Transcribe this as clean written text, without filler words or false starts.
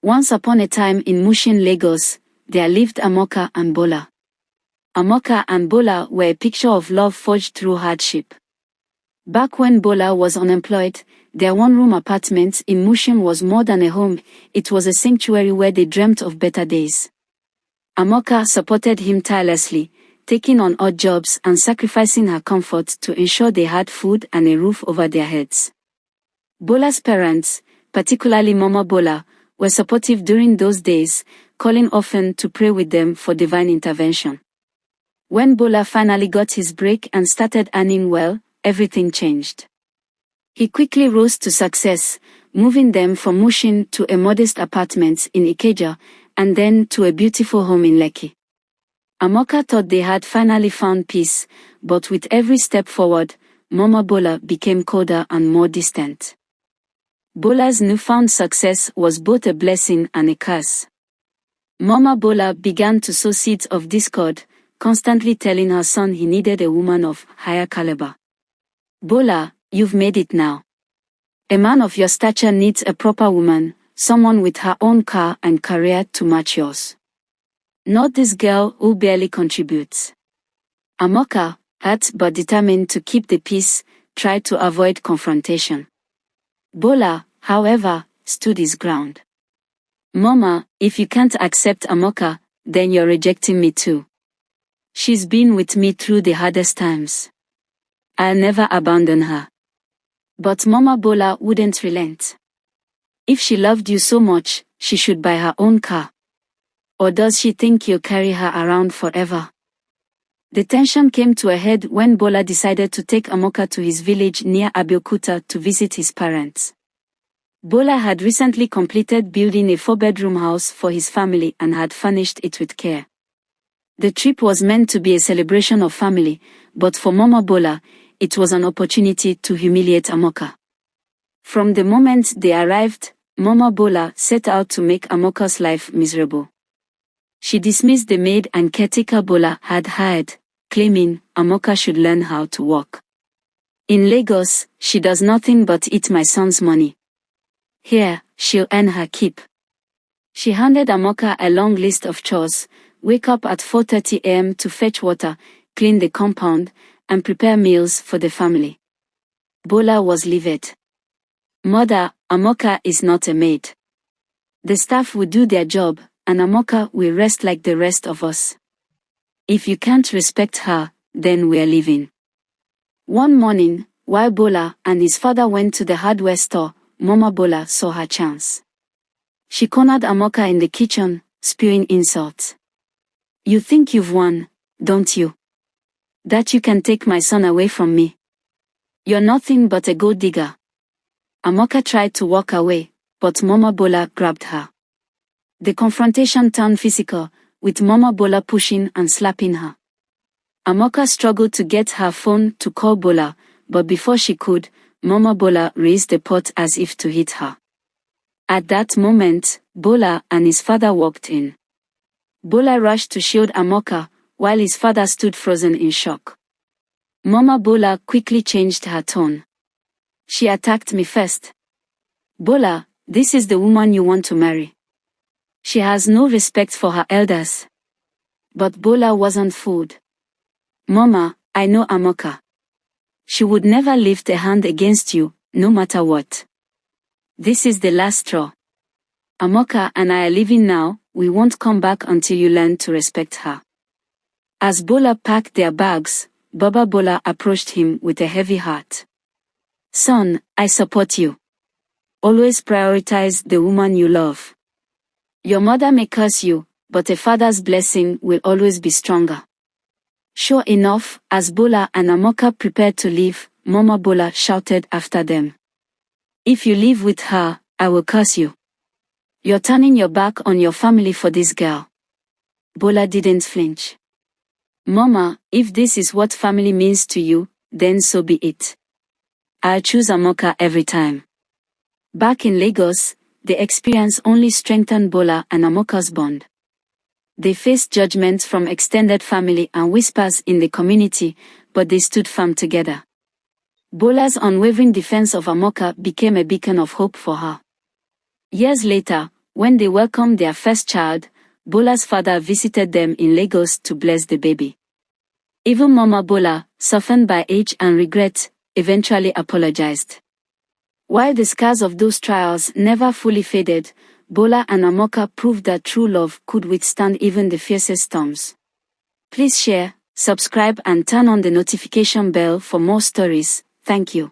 Once upon a time in Mushin, Lagos, there lived Amaka and Bola. Amaka and Bola were a picture of love forged through hardship. Back when Bola was unemployed, their one-room apartment in Mushin was more than a home, it was a sanctuary where they dreamt of better days. Amaka supported him tirelessly, taking on odd jobs and sacrificing her comfort to ensure they had food and a roof over their heads. Bola's parents, particularly Mama Bola, were supportive during those days, calling often to pray with them for divine intervention. When Bola finally got his break and started earning well, everything changed. He quickly rose to success, moving them from Mushin to a modest apartment in Ikeja, and then to a beautiful home in Lekki. Amaka thought they had finally found peace, but with every step forward, Mama Bola became colder and more distant. Bola's newfound success was both a blessing and a curse. Mama Bola began to sow seeds of discord, constantly telling her son he needed a woman of higher caliber. Bola, you've made it now. A man of your stature needs a proper woman, someone with her own car and career to match yours. Not this girl who barely contributes. Amaka, hurt but determined to keep the peace, tried to avoid confrontation. Bola, however, stood his ground. Mama, if you can't accept Amaka, then you're rejecting me too. She's been with me through the hardest times. I'll never abandon her. But Mama Bola wouldn't relent. If she loved you so much, she should buy her own car. Or does she think you'll carry her around forever? The tension came to a head when Bola decided to take Amaka to his village near Abeokuta to visit his parents. Bola had recently completed building a 4-bedroom house for his family and had furnished it with care. The trip was meant to be a celebration of family, but for Mama Bola, it was an opportunity to humiliate Amaka. From the moment they arrived, Mama Bola set out to make Amaka's life miserable. She dismissed the maid and caretaker Bola had hired, claiming Amaka should learn how to walk. In Lagos, she does nothing but eat my son's money. Here, she'll earn her keep. She handed Amaka a long list of chores: wake up at 4:30 a.m. to fetch water, clean the compound, and prepare meals for the family. Bola was livid. Mother, Amaka is not a maid. The staff will do their job, and Amaka will rest like the rest of us. If you can't respect her, then we're leaving. One morning, while Bola and his father went to the hardware store, Mama Bola saw her chance. She cornered Amaka in the kitchen, spewing insults. You think you've won, don't you? That you can take my son away from me? You're nothing but a gold digger. Amaka tried to walk away, but Mama Bola grabbed her. The confrontation turned physical, with Mama Bola pushing and slapping her. Amaka struggled to get her phone to call Bola, but before she could, Mama Bola raised the pot as if to hit her. At that moment, Bola and his father walked in. Bola rushed to shield Amaka, while his father stood frozen in shock. Mama Bola quickly changed her tone. She attacked me first. Bola, this is the woman you want to marry. She has no respect for her elders. But Bola wasn't fooled. Mama, I know Amaka. She would never lift a hand against you, no matter what. This is the last straw. Amaka and I are leaving now, we won't come back until you learn to respect her. As Bola packed their bags, Baba Bola approached him with a heavy heart. Son, I support you. Always prioritize the woman you love. Your mother may curse you, but a father's blessing will always be stronger. Sure enough, as Bola and Amaka prepared to leave, Mama Bola shouted after them. If you live with her, I will curse you. You're turning your back on your family for this girl. Bola didn't flinch. Mama, if this is what family means to you, then so be it. I'll choose Amaka every time. Back in Lagos, the experience only strengthened Bola and Amaka's bond. They faced judgments from extended family and whispers in the community, but they stood firm together. Bola's unwavering defense of Amaka became a beacon of hope for her. Years later, When they welcomed their first child, Bola's father visited them in Lagos to bless the baby. Even Mama Bola, softened by age and regret, eventually apologized. While the scars of those trials never fully faded, Bola and Amaka proved that true love could withstand even the fiercest storms. Please share, subscribe and turn on the notification bell for more stories. Thank you.